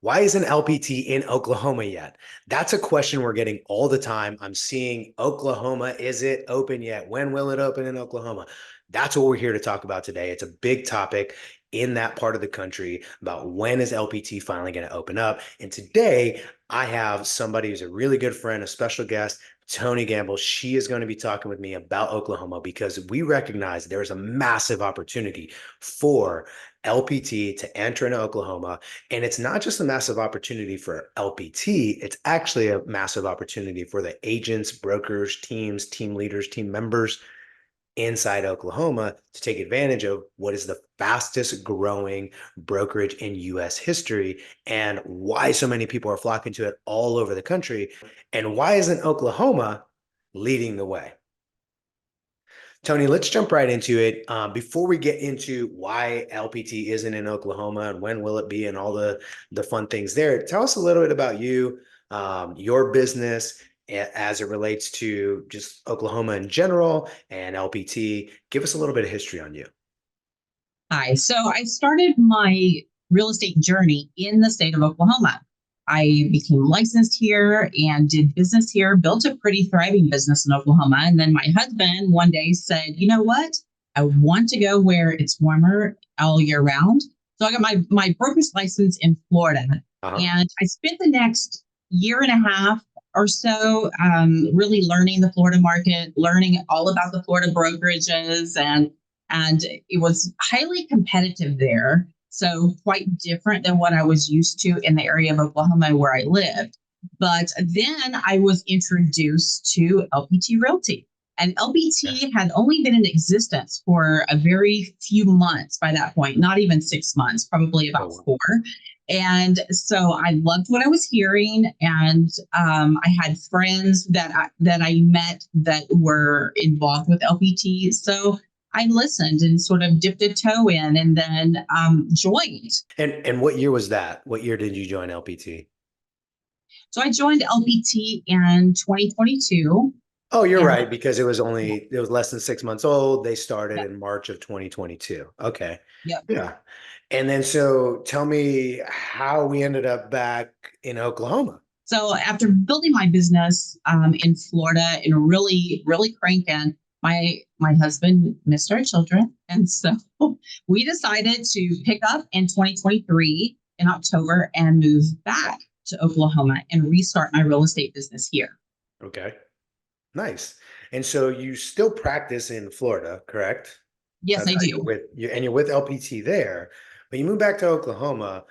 Why isn't LPT in Oklahoma yet? That's a question we're getting all the time. I'm seeing Oklahoma. Is it open yet? When will it open in Oklahoma? That's what we're here to talk about today. It's a big topic in that part of the country about when is LPT finally going to open up. And today I have somebody who's a really good friend, a special guest, Tony Gamble. She is going to be talking with me about Oklahoma because we recognize there's a massive opportunity for LPT to enter into Oklahoma. And it's not just a massive opportunity for LPT, it's actually a massive opportunity for the agents, brokers, teams, team leaders, team members inside Oklahoma to take advantage of what is the fastest growing brokerage in US history and why so many people are flocking to it all over the country. And why isn't Oklahoma leading the way? Tony, let's jump right into it. Before we get into why LPT isn't in Oklahoma and when will it be and all the fun things there, tell us a little bit about you, your business as it relates to just Oklahoma in general and LPT. Give us a little bit of history on you. Hi. So I started my real estate journey in the state of Oklahoma. I became licensed here and did business here, built a pretty thriving business in Oklahoma. And then my husband one day said, you know what? I want to go where it's warmer all year round. So I got my broker's license in Florida. Uh-huh. And I spent the next year and a half or so really learning the Florida market, learning all about the Florida brokerages, and it was highly competitive there. So quite different than what I was used to in the area of Oklahoma where I lived. But then I was introduced to LPT Realty. And LPT had only been in existence for a very few months by that point, not even 6 months, probably about Oh, four. And so I loved what I was hearing, and I had friends that I met that were involved with LPT. So I listened and sort of dipped a toe in, and then joined. and what year was that? What year did you join LPT? So I joined LPT in 2022, Oh, you're and right, because it was less than 6 months old. They started in March of 2022. Okay. yeah. Yeah. And then so tell me how we ended up back in Oklahoma. So after building my business in Florida and really cranking, my husband missed our children, and so we decided to pick up in 2023 in October and move back to Oklahoma and restart my real estate business here. Okay. Nice. And so you still practice in Florida, correct? Yes, That's I how you're do. with you and you're with LPT there, but you moved back to Oklahoma.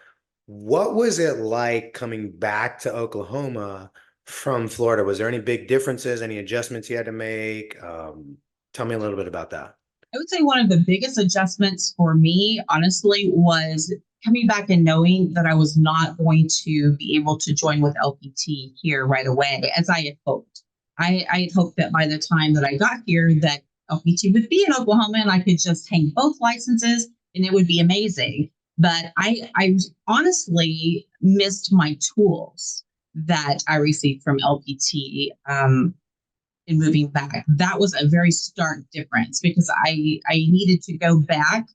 What was it like coming back to Oklahoma from Florida? Was there any big differences, any adjustments you had to make? Tell me a little bit about that. I would say one of the biggest adjustments for me, honestly, was coming back and knowing that I was not going to be able to join with LPT here right away, as I had hoped. I had hoped that by the time that I got here, that LPT would be in Oklahoma and I could just hang both licenses and it would be amazing. But I honestly missed my tools that I received from LPT in moving back. That was a very stark difference because I needed to go back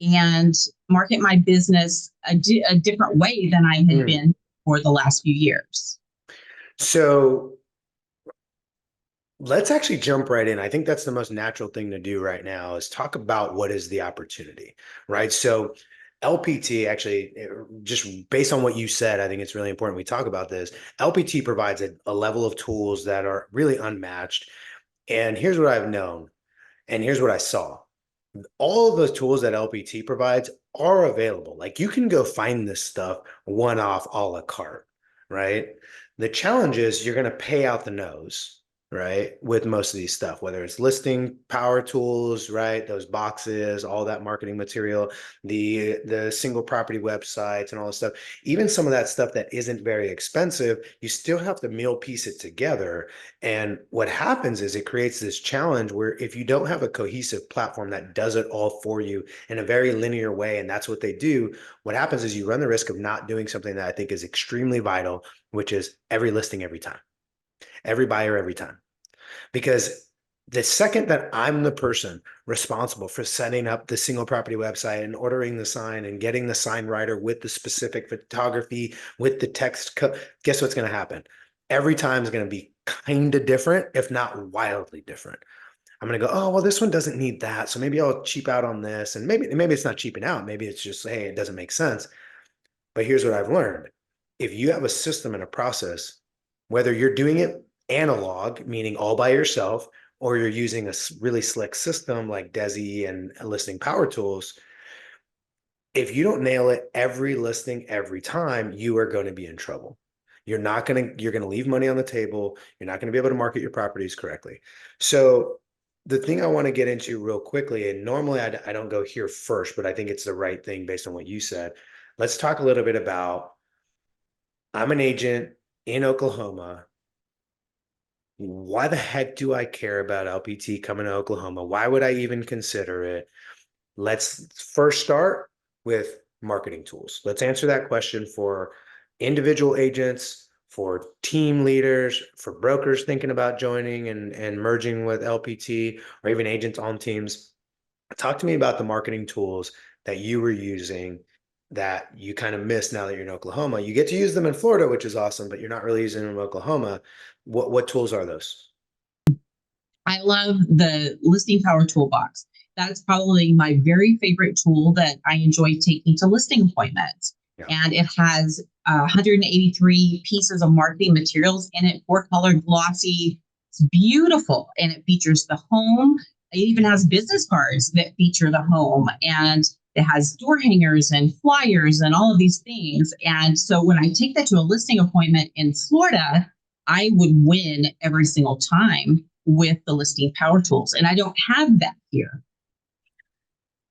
and market my business a different way than I had Mm. been for the last few years. So let's actually jump right in. I think that's the most natural thing to do right now is talk about what is the opportunity, right? So LPT actually, just based on what you said, I think it's really important we talk about this. LPT provides a level of tools that are really unmatched. And here's what I've known, and here's what I saw. All of those tools that LPT provides are available. Like you can go find this stuff one off a la carte, right? The challenge is you're going to pay out the nose, right? With most of these stuff, whether it's listing power tools, right? Those boxes, all that marketing material, the single property websites and all this stuff. Even some of that stuff that isn't very expensive, you still have to meal piece it together. And what happens is it creates this challenge where if you don't have a cohesive platform that does it all for you in a very linear way, and that's what they do, what happens is you run the risk of not doing something that I think is extremely vital, which is every listing every time, every buyer every time. Because the second that I'm the person responsible for setting up the single property website and ordering the sign and getting the sign writer with the specific photography, with the text, guess what's going to happen? Every time is going to be kind of different, if not wildly different. I'm going to go, oh, well, this one doesn't need that. So maybe I'll cheap out on this. And maybe it's not cheaping out. Maybe it's just, hey, it doesn't make sense. But here's what I've learned. If you have a system and a process, whether you're doing it analog, meaning all by yourself, or you're using a really slick system like Desi and listing power tools, if you don't nail it every listing every time, you are going to be in trouble. You're going to leave money on the table. You're not going to be able to market your properties correctly. So the thing I want to get into real quickly, and normally I don't go here first, but I think it's the right thing based on what you said. Let's talk a little bit about, I'm an agent in Oklahoma. Why the heck do I care about LPT coming to Oklahoma? Why would I even consider it? Let's first start with marketing tools. Let's answer that question for individual agents, for team leaders, for brokers thinking about joining and merging with LPT, or even agents on teams. Talk to me about the marketing tools that you were using that you kind of miss now that you're in Oklahoma. You get to use them in Florida, which is awesome, but you're not really using them in Oklahoma. What tools are those? I love the listing power toolbox. That's probably my very favorite tool that I enjoy taking to listing appointments. Yeah. And it has 183 pieces of marketing materials in it, four colored glossy. It's beautiful. And it features the home. It even has business cards that feature the home. And it has door hangers and flyers and all of these things. And so when I take that to a listing appointment in Florida, I would win every single time with the listing power tools. And I don't have that here.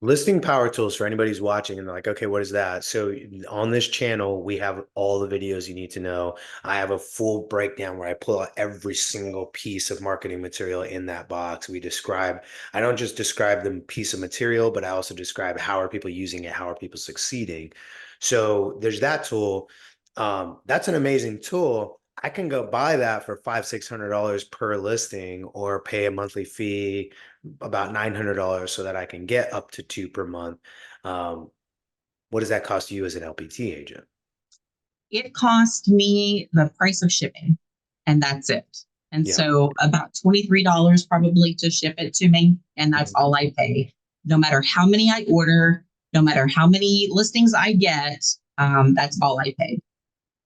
Listing power tools, for anybody who's watching and they're like, okay, what is that? So on this channel, we have all the videos you need to know. I have a full breakdown where I pull out every single piece of marketing material in that box. I don't just describe the piece of material, but I also describe how are people using it? How are people succeeding? So there's that tool. That's an amazing tool. I can go buy that for $500-600 per listing, or pay a monthly fee about $900 so that I can get up to 2 per month. Um, what does that cost you as an LPT agent? It cost me the price of shipping, and that's it. And Yeah. so about $23 probably to ship it to me. And that's all I pay. No matter how many I order, no matter how many listings I get, that's all I pay.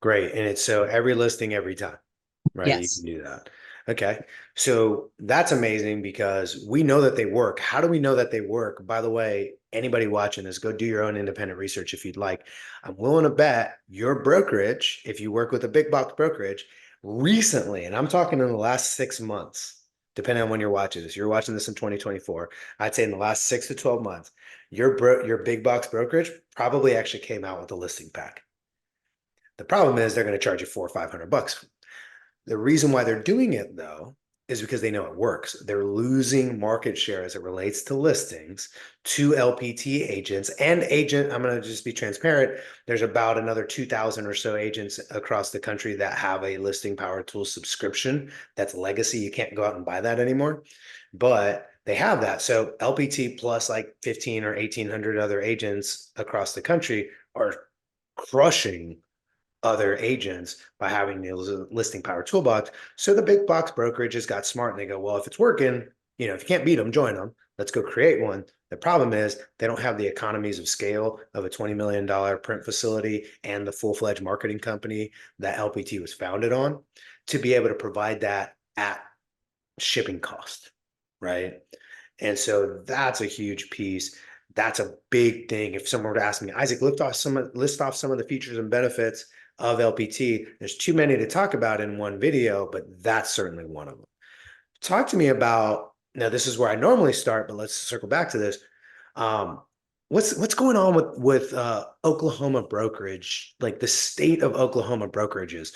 Great. And it's so every listing, every time, right? You can Yes. do that. Okay. So that's amazing because we know that they work. How do we know that they work? By the way, anybody watching this, go do your own independent research if you'd like. I'm willing to bet your brokerage, if you work with a big box brokerage recently, and I'm talking in the last 6 months, depending on when you're watching this, you're watching this in 2024, I'd say in the last 6 to 12 months, your big box brokerage probably actually came out with a listing pack. The problem is they're going to charge you $400 or $500. The reason why they're doing it, though, is because they know it works. They're losing market share as it relates to listings to LPT agents and agent. I'm going to just be transparent. There's about another 2,000 or so agents across the country that have a listing power tool subscription. That's legacy. You can't go out and buy that anymore, but they have that. So LPT plus like 15 or 1,800 other agents across the country are crushing other agents by having the listing power toolbox. So the big box brokerages got smart and they go, well, if it's working, if you can't beat them, join them. Let's go create one. The problem is they don't have the economies of scale of a $20 million print facility and the full-fledged marketing company that LPT was founded on to be able to provide that at shipping cost, right? And so that's a huge piece. That's a big thing. If someone were to ask me, Isaac, list off some of the features and benefits of LPT. There's too many to talk about in one video, but that's certainly one of them. Talk to me about, now this is where I normally start, but let's circle back to this. Um, what's going on with Oklahoma brokerage, like the state of Oklahoma brokerages?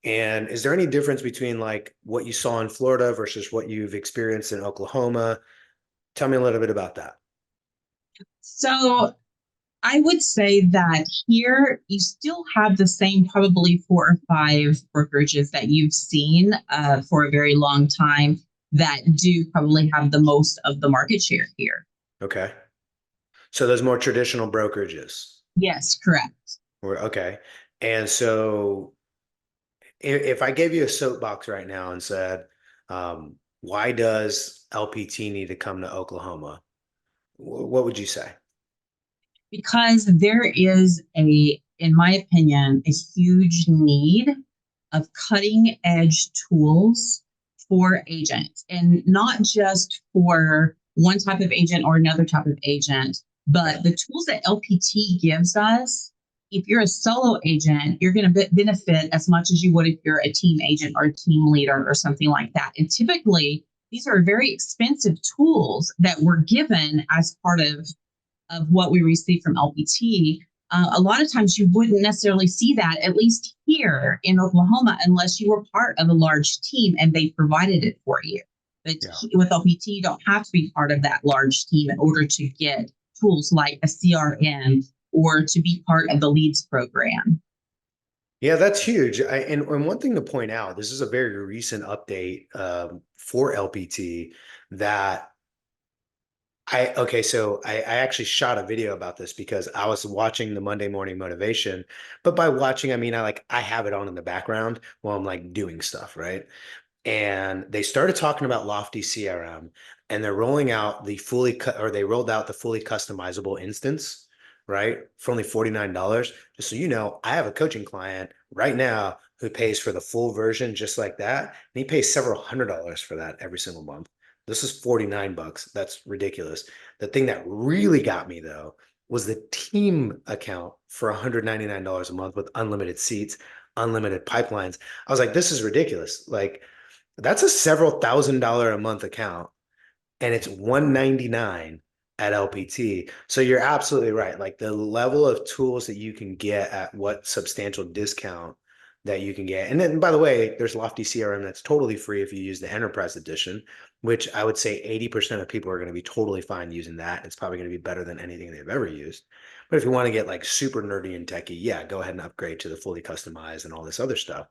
And is there any difference between like what you saw in Florida versus what you've experienced in Oklahoma? Tell me a little bit about that. So I would say that here you still have the same probably four or five brokerages that you've seen for a very long time. that do probably have the most of the market share here. Okay. So those more traditional brokerages. Yes, correct. Okay. And so if I gave you a soapbox right now and said, why does LPT need to come to Oklahoma? What would you say? Because there is in my opinion, a huge need of cutting edge tools for agents, and not just for one type of agent or another type of agent, Okay. but the tools that LPT gives us. If you're a solo agent, you're going to benefit as much as you would if you're a team agent or a team leader or something like that. And typically, these are very expensive tools that were given as part of what we receive from LPT. A lot of times you wouldn't necessarily see that, at least here in Oklahoma, unless you were part of a large team and they provided it for you. But Yeah. with LPT, you don't have to be part of that large team in order to get tools like a CRM or to be part of the leads program. Yeah, that's huge. And one thing to point out, this is a very recent update for LPT that okay, so I actually shot a video about this because I was watching the Monday Morning Motivation, but by watching, I mean I have it on in the background while I'm like doing stuff, right? And they started talking about Lofty CRM, and they're rolling out they rolled out the fully customizable instance, right? For only $49. Just so you know, I have a coaching client right now who pays for the full version just like that, and he pays several $100s for that every single month. This is 49 bucks. That's ridiculous. The thing that really got me though was the team account for $199 a month with unlimited seats, unlimited pipelines. I was like, this is ridiculous. Like, that's a several $1,000 a month account, and it's 199 at LPT. So you're absolutely right. Like the level of tools that you can get at what substantial discount that you can get. And then by the way, there's Lofty CRM that's totally free if you use the Enterprise Edition, which I would say 80% of people are going to be totally fine using that. It's probably going to be better than anything they've ever used. But if you want to get like super nerdy and techy, yeah, go ahead and upgrade to the fully customized and all this other stuff.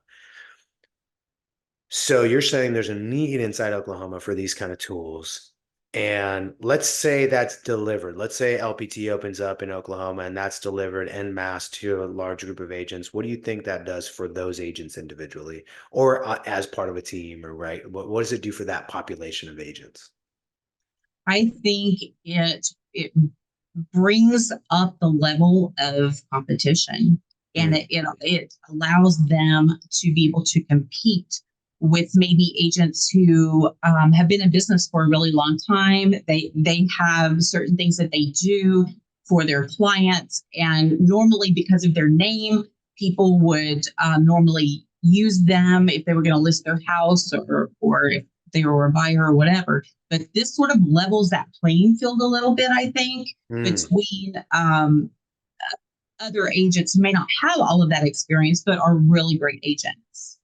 So you're saying there's a need inside Oklahoma for these kind of tools. And let's say that's delivered. Let's say LPT opens up in Oklahoma and that's delivered en masse to a large group of agents. What do you think that does for those agents individually or as part of a team or right? What does it do for that population of agents? I think it brings up the level of competition, and Mm, it allows them to be able to compete with maybe agents who have been in business for a really long time. They have certain things that they do for their clients, and normally because of their name, people would normally use them if they were going to list their house, or if they were a buyer or whatever. But this sort of levels that playing field a little bit, I think, mm. between other agents who may not have all of that experience, but are really great agents.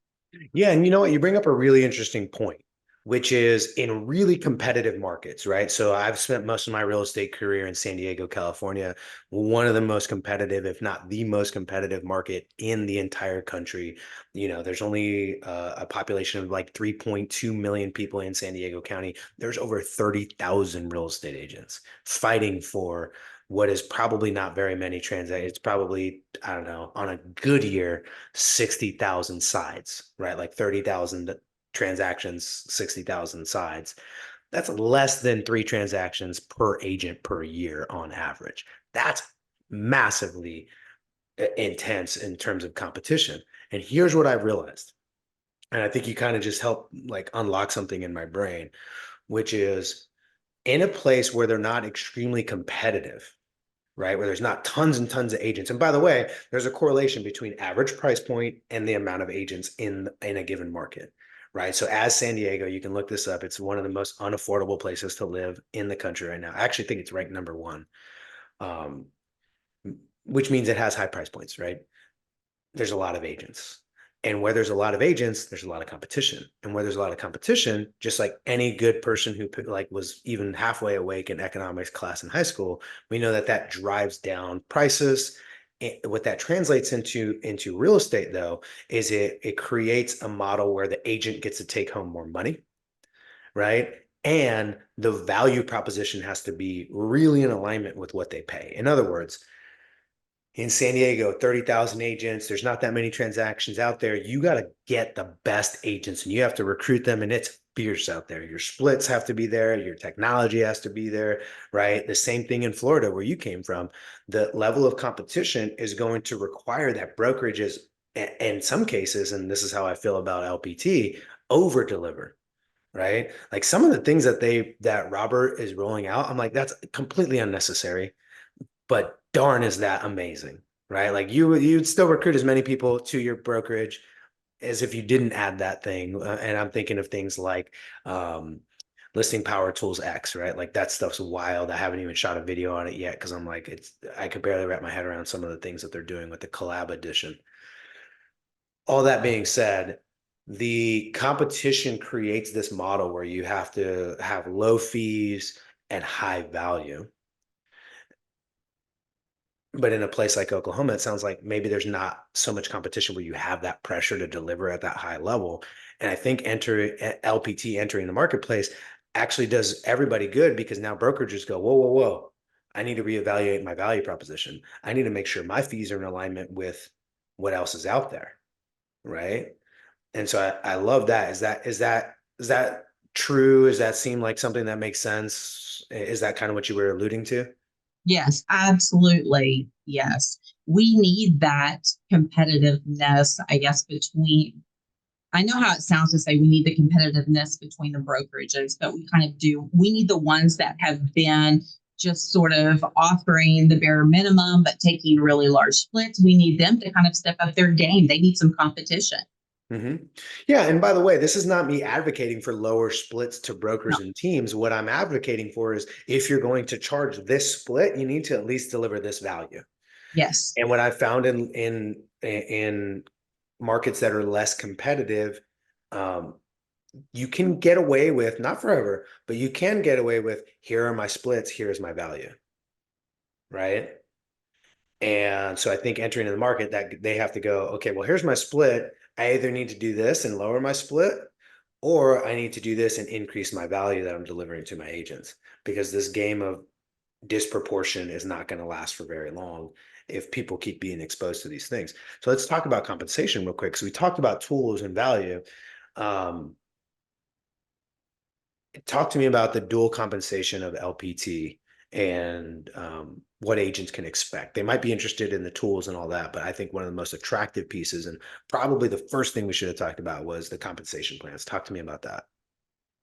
Yeah, and you know what? You bring up a really interesting point, which is in really competitive markets, right? So I've spent most of my real estate career in San Diego, California, one of the most competitive, if not the most competitive market in the entire country. You know, there's only a population of like 3.2 million people in San Diego County. There's over 30,000 real estate agents fighting for what is probably not very many transactions. It's probably, I don't know, on a good year, 60,000 sides, right? Like 30,000 transactions, 60,000 sides. That's less than 3 transactions per agent per year on average. That's massively intense in terms of competition. And here's what I've realized. And I think you kind of just help like unlock something in my brain, which is in a place where they're not extremely competitive, right? Where there's not tons and tons of agents. And by the way, there's a correlation between average price point and the amount of agents in a given market, right? So as San Diego, you can look this up. It's one of the most unaffordable places to live in the country right now. I actually think it's ranked number one, um, which means it has high price points, right? There's a lot of agents. And where there's a lot of agents, there's a lot of competition. And where there's a lot of competition, just like any good person who like was even halfway awake in economics class in high school, we know that that drives down prices. What that translates into real estate, though, is it creates a model where the agent gets to take home more money, right? And the value proposition has to be really in alignment with what they pay. In other words, in San Diego, 30,000 agents. There's not that many transactions out there. You got to get the best agents and you have to recruit them, and it's fierce out there. Your splits have to be there. Your technology has to be there, right? The same thing in Florida where you came from. The level of competition is going to require that brokerages, in some cases, and this is how I feel about LPT, over deliver. Right. Like some of the things that Robert is rolling out, I'm like, that's completely unnecessary, but darn is that amazing, right? Like you'd still recruit as many people to your brokerage as if you didn't add that thing. And I'm thinking of things like um, listing power tools X, right? Like that stuff's wild. I haven't even shot a video on it yet because I'm like, I could barely wrap my head around some of the things that they're doing with the collab edition. All that being said, the competition creates this model where you have to have low fees and high value. But in a place like Oklahoma, it sounds like maybe there's not so much competition where you have that pressure to deliver at that high level. And I think LPT entering the marketplace actually does everybody good because now brokerages go, whoa, whoa, whoa. I need to reevaluate my value proposition. I need to make sure my fees are in alignment with what else is out there. Right. And so I love that. Is that true? Does that seem like something that makes sense? Is that kind of what you were alluding to? Yes, absolutely. Yes. We need that competitiveness, I guess, between, I know how it sounds to say we need the competitiveness between the brokerages, but we kind of do. We need the ones that have been just sort of offering the bare minimum, but taking really large splits. We need them to kind of step up their game. They need some competition. Mm-hmm. Yeah, and by the way, this is not me advocating for lower splits to No. brokers and teams. What I'm advocating for is if you're going to charge this split, you need to at least deliver this value. Yes. And what I found in markets that are less competitive, um, you can get away with, not forever, but you can get away with, here are my splits, here's my value, right? And so I think entering in the market that they have to go, okay, well, here's my split. I either need to do this and lower my split, or I need to do this and increase my value that I'm delivering to my agents, because this game of disproportion is not going to last for very long if people keep being exposed to these things. So let's talk about compensation real quick. So we talked about tools and value. Um, Talk to me about the dual compensation of LPT and what agents can expect. They might be interested in the tools and all that, but I think one of the most attractive pieces, and probably the first thing we should have talked about, was the compensation plans. Talk to me about that.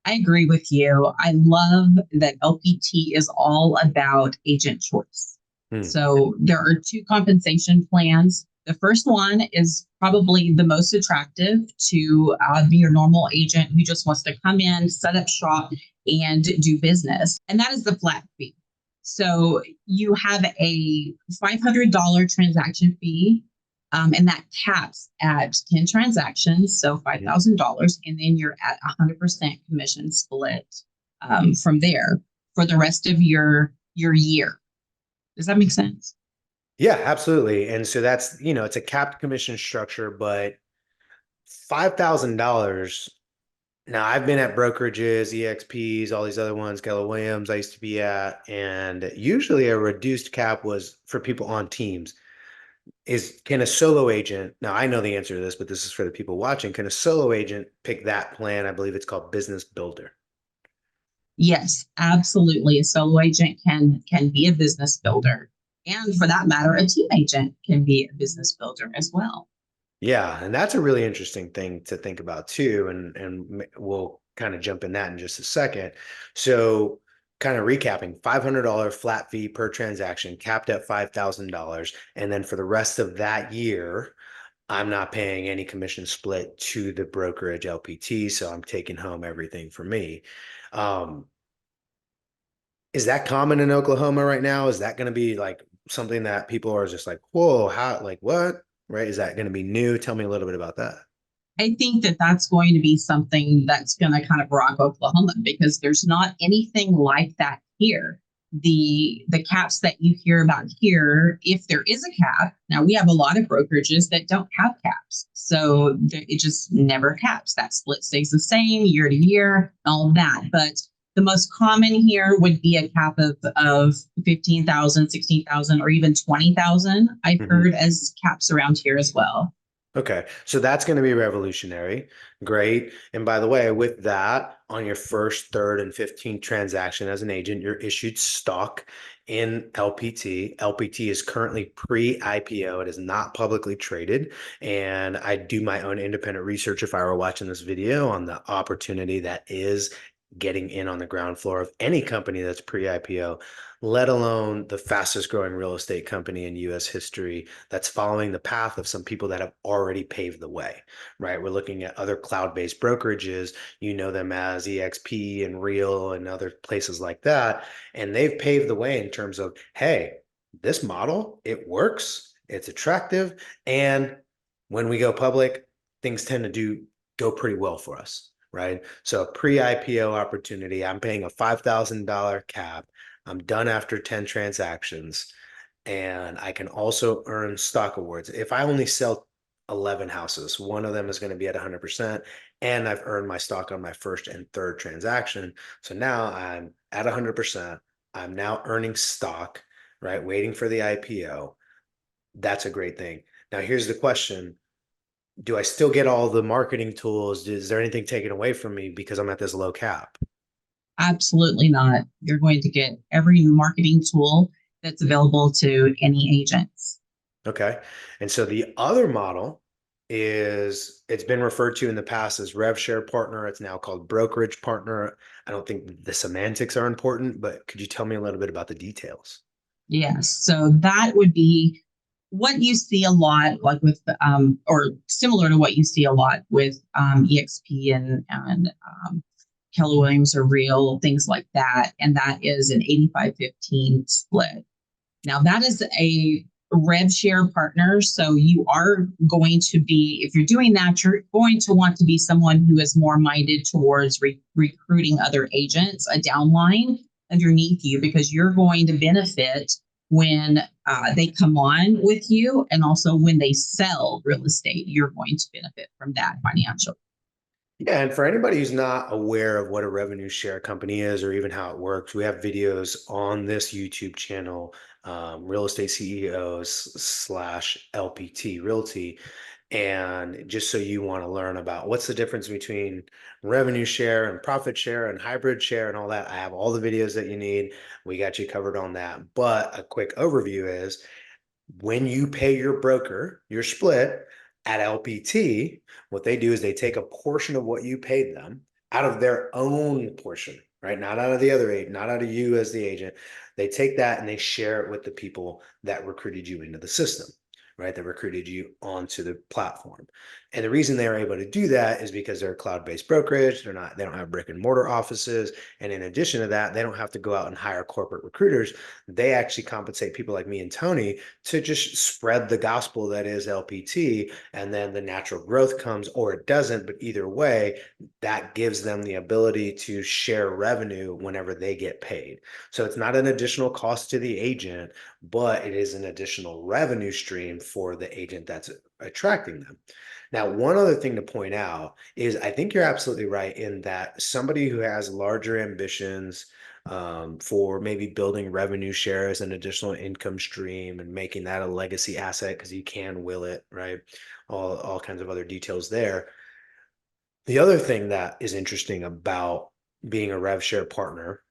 I agree with you. I love that LPT is all about agent choice. Hmm. So there are two compensation plans. The first one is probably the most attractive to your normal agent who just wants to come in, set up shop, and do business. And that is the flat fee. So you have a $500 transaction fee, and that caps at 10 transactions, so $5,000, and then you're at 100% commission split from there for the rest of your year. Does that make sense? Yeah, absolutely. And so that's, it's a capped commission structure, but $5,000. Now I've been at brokerages, EXPs, all these other ones, Keller Williams I used to be at, and usually a reduced cap was for people on teams. Can a solo agent, now I know the answer to this, but this is for the people watching, can a solo agent pick that plan? I believe it's called Business Builder. Yes, absolutely. A solo agent can be a business builder. And for that matter, a team agent can be a business builder as well. Yeah, and that's a really interesting thing to think about too, and we'll kind of jump in that in just a second. So, kind of recapping, $500 flat fee per transaction, capped at $5,000, and then for the rest of that year, I'm not paying any commission split to the brokerage LPT, so I'm taking home everything for me. Um, is that common in Oklahoma right now? Is that going to be like something that people are just like, whoa, how, like what? Right? Is that going to be new? Tell me a little bit about that. I think that that's going to be something that's going to kind of rock Oklahoma because there's not anything like that here. the caps that you hear about here, if there is a cap, now we have a lot of brokerages that don't have caps. So it just never caps. That split stays the same year to year, all of that. But the most common here would be a cap of 15,000, 16,000, or even 20,000. I've heard as caps around here as well. Okay, so that's going to be revolutionary. Great. And by the way, with that, on your first, third, and 15th transaction as an agent, you're issued stock in LPT. LPT is currently pre-IPO. It is not publicly traded. And I do my own independent research if I were watching this video on the opportunity that is getting in on the ground floor of any company that's pre-IPO, let alone the fastest growing real estate company in US history that's following the path of some people that have already paved the way, right? We're looking at other cloud-based brokerages, you know them as EXP and Real and other places like that, and they've paved the way in terms of, hey, this model, it works, it's attractive, and when we go public, things tend to go pretty well for us, right? So a pre-IPO opportunity, I'm paying a $5,000 cap. I'm done after 10 transactions, and I can also earn stock awards. If I only sell 11 houses, one of them is going to be at 100%, and I've earned my stock on my first and third transaction. So now I'm at 100%. I'm now earning stock, right? Waiting for the IPO. That's a great thing. Now, here's the question. Do I still get all the marketing tools? Is there anything taken away from me because I'm at this low cap? Absolutely not. You're going to get every marketing tool that's available to any agents. Okay. And so the other model is it's been referred to in the past as rev share partner. It's now called brokerage partner. I don't think the semantics are important, but could you tell me a little bit about the details? Yes. So that would be what you see a lot, like with, or similar to what you see a lot with EXP and Keller Williams or Real, things like that. And that is an 85-15 split. Now, that is a rev share partner. So you are going to be, if you're doing that, you're going to want to be someone who is more minded towards recruiting other agents, a downline underneath you, because you're going to benefit when they come on with you. And also when they sell real estate, you're going to benefit from that financially. Yeah, and for anybody who's not aware of what a revenue share company is or even how it works, we have videos on this YouTube channel, Real Estate CEOs slash LPT Realty. And just so you want to learn about what's the difference between revenue share and profit share and hybrid share and all that, I have all the videos that you need. We got you covered on that. But a quick overview is when you pay your broker your split at LPT, what they do is they take a portion of what you paid them out of their own portion, right? Not out of the other agent, not out of you as the agent. They take that and they share it with the people that recruited you into the system, right? That recruited you onto the platform. And the reason they're able to do that is because they're a cloud-based brokerage. They don't have brick and mortar offices. And in addition to that, they don't have to go out and hire corporate recruiters. They actually compensate people like me and Tony to just spread the gospel that is LPT, and then the natural growth comes or it doesn't. But either way, that gives them the ability to share revenue whenever they get paid. So it's not an additional cost to the agent, but it is an additional revenue stream for the agent that's attracting them. Now, one other thing to point out is I think you're absolutely right in that somebody who has larger ambitions for maybe building revenue share as an additional income stream and making that a legacy asset because you can will it, right? All kinds of other details there. The other thing that is interesting about being a rev share partner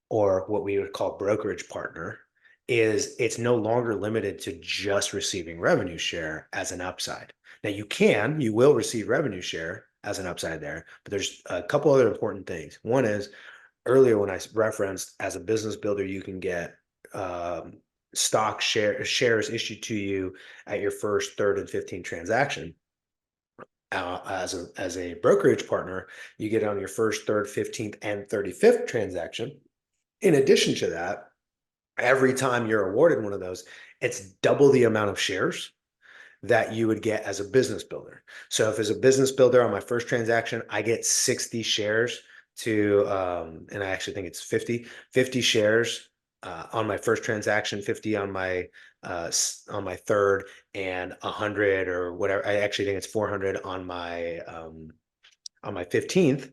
or what we would call brokerage partner is it's no longer limited to just receiving revenue share as an upside. Now you will receive revenue share as an upside there, but there's a couple other important things. One is earlier when I referenced as a business builder, you can get shares issued to you at your first, third, and 15th transaction. As a brokerage partner, you get on your first, third, 15th, and 35th transaction. In addition to that, every time you're awarded one of those, it's double the amount of shares that you would get as a business builder. So if as a business builder on my first transaction, I get 60 shares to, and I actually think it's 50 shares on my first transaction, 50 on my third, and 100 or whatever. I actually think it's 400 on my 15th.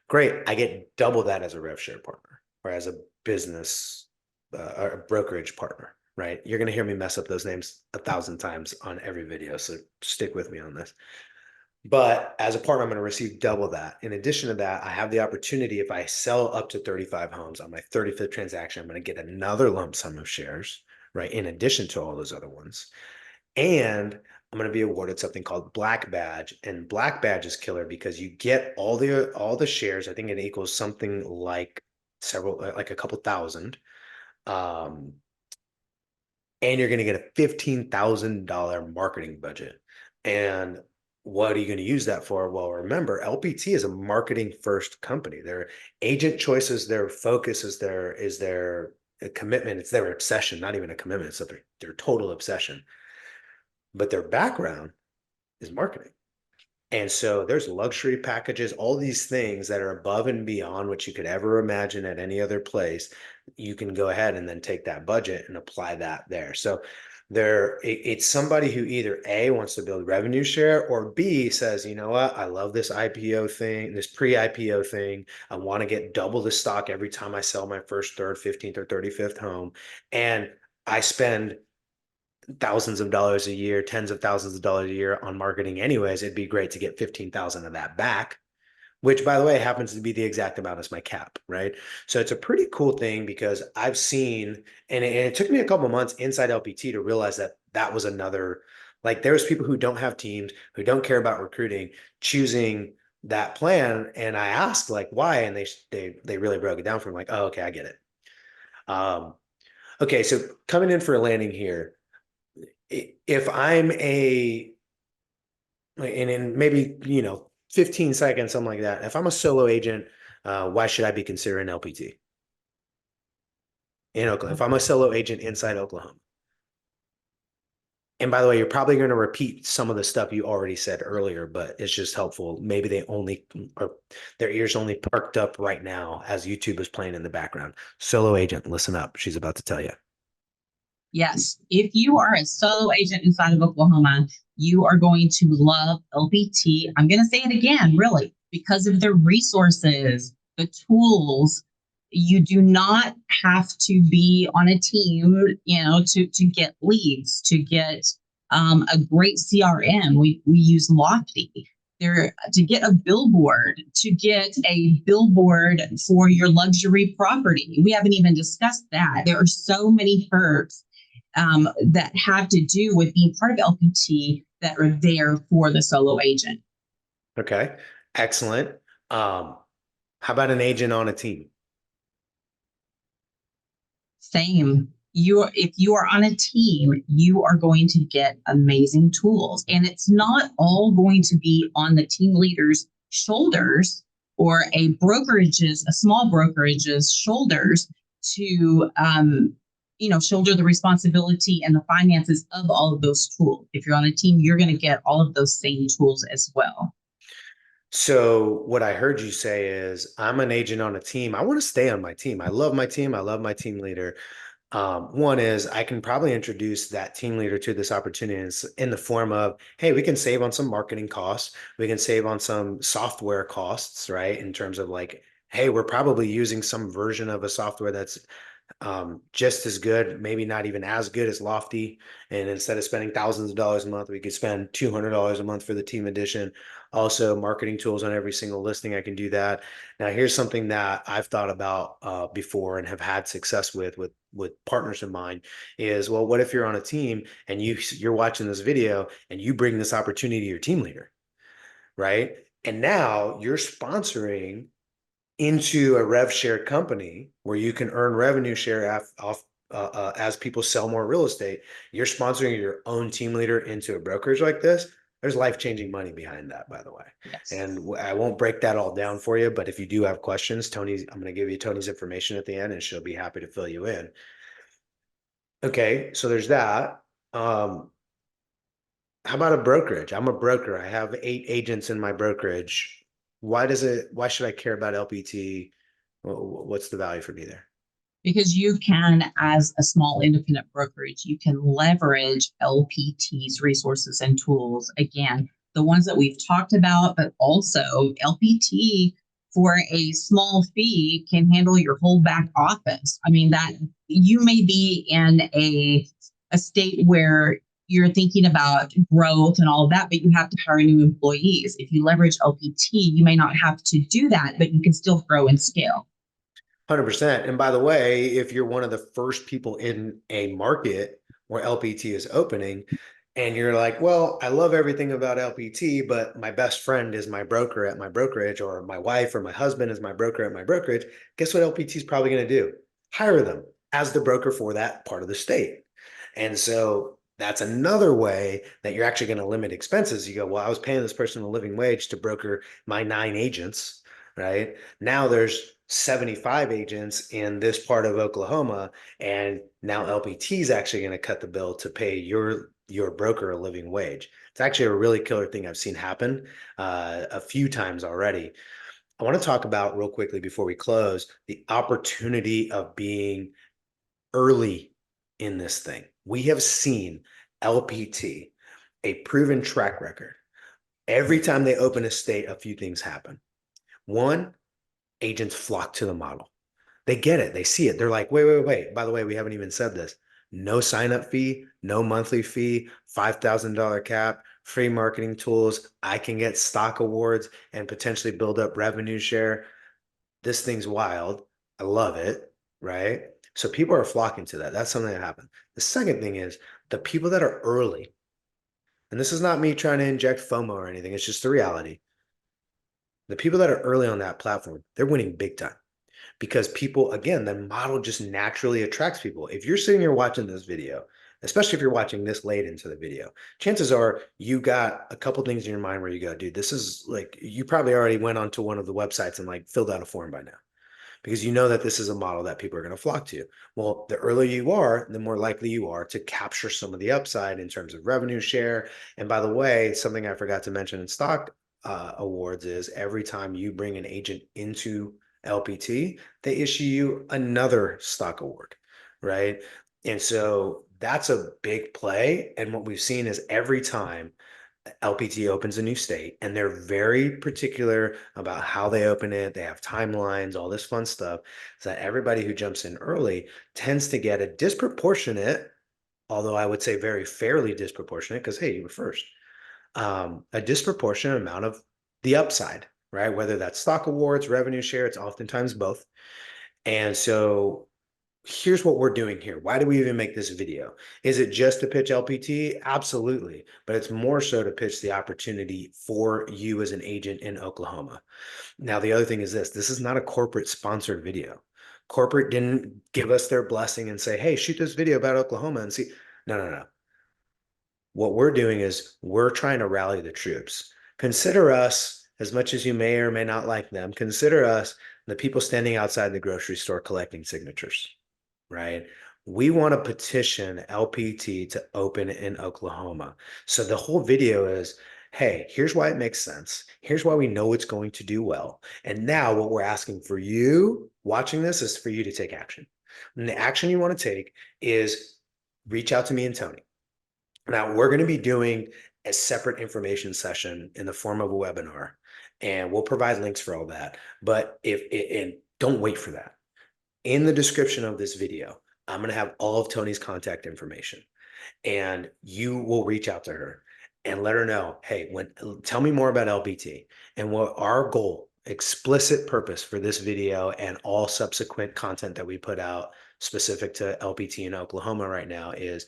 Great. I get double that as a rev share partner or as a business or a brokerage partner, right? You're going to hear me mess up those names 1,000 times on every video. So stick with me on this. But as a partner, I'm going to receive double that. In addition to that, I have the opportunity, if I sell up to 35 homes on my 35th transaction, I'm going to get another lump sum of shares, right? In addition to all those other ones. And I'm going to be awarded something called Black Badge. And Black Badge is killer because you get all the shares. I think it equals something like like a couple thousand. Um, and you're going to get a $15,000 marketing budget. And what are you going to use that for? Well, remember, LPT is a marketing first company. Their agent choices, their focus is their commitment. It's their obsession, not even a commitment. It's their total obsession. But their background is marketing. And so there's luxury packages, all these things that are above and beyond what you could ever imagine at any other place. You can go ahead and then take that budget and apply that there. So it's somebody who either A, wants to build revenue share, or B, says, you know what, I love this IPO thing, this pre-IPO thing. I want to get double the stock every time I sell my first, third, 15th, or 35th home. And I spend thousands of dollars a year, tens of thousands of dollars a year on marketing anyways. It'd be great to get 15,000 of that back, which by the way happens to be the exact amount as my cap, right? So it's a pretty cool thing because I've seen, and it took me a couple months inside LPT to realize that that was another, like there's people who don't have teams, who don't care about recruiting, choosing that plan. And I asked like why, and they really broke it down for me, like, oh, okay, I get it. Um, okay, so coming in for a landing here, if I'm and in maybe 15 seconds, something like that, if I'm a solo agent, why should I be considering LPT in Oklahoma? If I'm a solo agent inside Oklahoma. And by the way, you're probably going to repeat some of the stuff you already said earlier, but it's just helpful. Maybe or their ears only perked up right now as YouTube is playing in the background. Solo agent, listen up. She's about to tell you. Yes, if you are a solo agent inside of Oklahoma, you are going to love LPT. I'm going to say it again, really, because of the resources, the tools. You do not have to be on a team, to get leads, to get a great CRM. We use Lofty there to get a billboard, for your luxury property. We haven't even discussed that. There are so many perks that have to do with being part of LPT that are there for the solo agent. Okay, excellent. How about an agent on a team? Same. If you are on a team, you are going to get amazing tools, and it's not all going to be on the team leader's shoulders or a small brokerage's shoulders to shoulder the responsibility and the finances of all of those tools. If you're on a team, you're going to get all of those same tools as well. So what I heard you say is I'm an agent on a team. I want to stay on my team. I love my team. I love my team leader. One is I can probably introduce that team leader to this opportunity in the form of, hey, we can save on some marketing costs. We can save on some software costs, right? In terms of like, hey, we're probably using some version of a software that's just as good, maybe not even as good as Lofty. And instead of spending thousands of dollars a month, we could spend $200 a month for the team edition. Also, marketing tools on every single listing. I can do that. Now, here's something that I've thought about before and have had success with partners of mine is, well, what if you're on a team and you're watching this video and you bring this opportunity to your team leader, right? And now you're sponsoring into a rev share company where you can earn revenue share off as people sell more real estate. You're sponsoring your own team leader into a brokerage like this. There's life-changing money behind that, by the way. Yes. And I won't break that all down for you, but if you do have questions, I'm going to give you Tony's information at the end and she'll be happy to fill you in. Okay, so there's that. How about a brokerage? I'm a broker. I have 8 agents in my brokerage. Why should I care about LPT? What's the value for me there? because you can, as a small independent brokerage, you can leverage LPT's resources and tools. Again, the ones that we've talked about, but also LPT for a small fee can handle your whole back office. I mean, that you may be in a state where you're thinking about growth and all of that, but you have to hire new employees. If you leverage LPT, you may not have to do that, but you can still grow and scale. 100%. And by the way, if you're one of the first people in a market where LPT is opening, and you're like, well, I love everything about LPT, but my best friend is my broker at my brokerage, or my wife or my husband is my broker at my brokerage, guess what LPT is probably going to do? Hire them as the broker for that part of the state. And so that's another way that you're actually going to limit expenses. You go, well, I was paying this person a living wage to broker my 9 agents, right? Now there's 75 agents in this part of Oklahoma, and now LPT is actually going to cut the bill to pay your broker a living wage. It's actually a really killer thing I've seen happen a few times already. I want to talk about real quickly before we close the opportunity of being early in this thing. We have seen LPT, a proven track record. Every time they open a state, a few things happen. One, agents flock to the model. They get it. They see it. They're like, wait, wait, wait. By the way, we haven't even said this. No sign up fee, no monthly fee, $5,000 cap, free marketing tools. I can get stock awards and potentially build up revenue share. This thing's wild. I love it. Right. So people are flocking to that. That's something that happened. The second thing is the people that are early, and this is not me trying to inject FOMO or anything. It's just the reality. The people that are early on that platform, they're winning big time because people, again, the model just naturally attracts people. If you're sitting here watching this video, especially if you're watching this late into the video, chances are you got a couple things in your mind where you go, dude, this is like, you probably already went onto one of the websites and like filled out a form by now because you know that this is a model that people are going to flock to. Well, the earlier you are, the more likely you are to capture some of the upside in terms of revenue share. And by the way, something I forgot to mention in stock awards is every time you bring an agent into LPT, they issue you another stock award, right? And so that's a big play. And what we've seen is every time LPT opens a new state, and they're very particular about how they open it. They have timelines, all this fun stuff. So that everybody who jumps in early tends to get a disproportionate, although I would say very fairly disproportionate, because hey, you were first, a disproportionate amount of the upside, right? Whether that's stock awards, revenue share, it's oftentimes both. And so here's what we're doing here. Why do we even make this video? Is it just to pitch LPT? Absolutely. But it's more so to pitch the opportunity for you as an agent in Oklahoma. Now, the other thing is this is not a corporate sponsored video. Corporate didn't give us their blessing and say, hey, shoot this video about Oklahoma and see. No, no, no. What we're doing is we're trying to rally the troops. Consider us, as much as you may or may not like them, consider us the people standing outside the grocery store collecting signatures, right? We want to petition LPT to open in Oklahoma. So the whole video is, hey, here's why it makes sense. Here's why we know it's going to do well. And now what we're asking for you watching this is for you to take action. And the action you want to take is reach out to me and Tony. Now, we're going to be doing a separate information session in the form of a webinar, and we'll provide links for all that. But and don't wait for that. In the description of this video, I'm going to have all of Tony's contact information, and you will reach out to her and let her know, hey, tell me more about LPT and what our goal, explicit purpose for this video and all subsequent content that we put out specific to LPT in Oklahoma right now is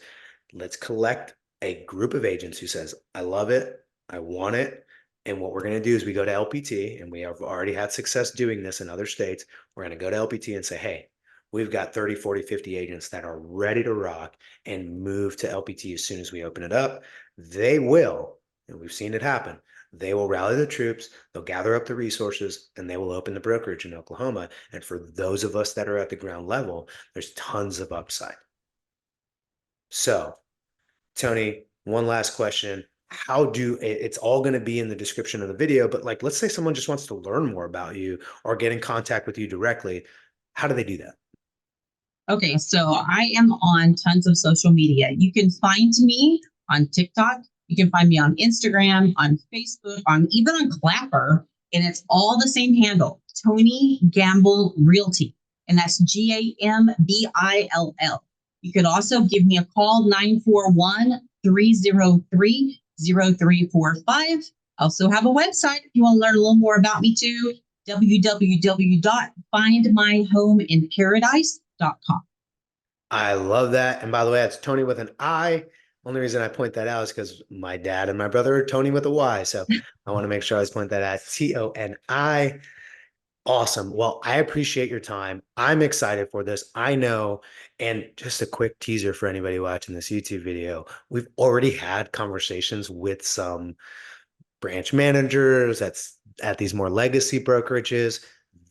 let's collect a group of agents who says, I love it, I want it. And what we're going to do is we go to LPT, and we have already had success doing this in other states. We're going to go to LPT and say, hey, we've got 30, 40, 50 agents that are ready to rock and move to LPT as soon as we open it up. They will, and we've seen it happen. They will rally the troops, they'll gather up the resources, and they will open the brokerage in Oklahoma. And for those of us that are at the ground level, there's tons of upside. So Tony, one last question. It's all going to be in the description of the video, but like, let's say someone just wants to learn more about you or get in contact with you directly. How do they do that? Okay, so I am on tons of social media. You can find me on TikTok. You can find me on Instagram, on Facebook, on even on Clapper, and it's all the same handle, Tony Gamble Realty, and that's Gambill. You could also give me a call 941-303-0345. Also have a website if you want to learn a little more about me too, www.findmyhomeinparadise.com. I love that. And by the way, that's Tony with an I. Only reason I point that out is because my dad and my brother are Tony with a Y. So I want to make sure I always point that out. Toni. Awesome. Well, I appreciate your time. I'm excited for this. I know, and just a quick teaser for anybody watching this YouTube video, we've already had conversations with some branch managers at these more legacy brokerages.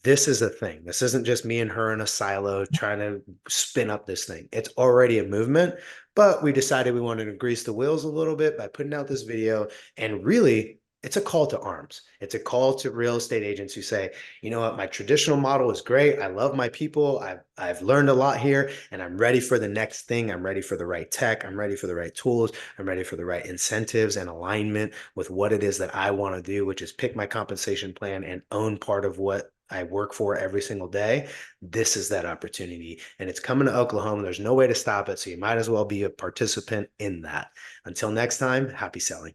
This is a thing. This isn't just me and her in a silo trying to spin up this thing. It's already a movement, but we decided we wanted to grease the wheels a little bit by putting out this video. And really, it's a call to arms. It's a call to real estate agents who say, you know what, my traditional model is great. I love my people. I've learned a lot here, and I'm ready for the next thing. I'm ready for the right tech. I'm ready for the right tools. I'm ready for the right incentives and alignment with what it is that I want to do, which is pick my compensation plan and own part of what I work for every single day. This is that opportunity, and it's coming to Oklahoma. There's no way to stop it. So you might as well be a participant in that. Until next time, happy selling.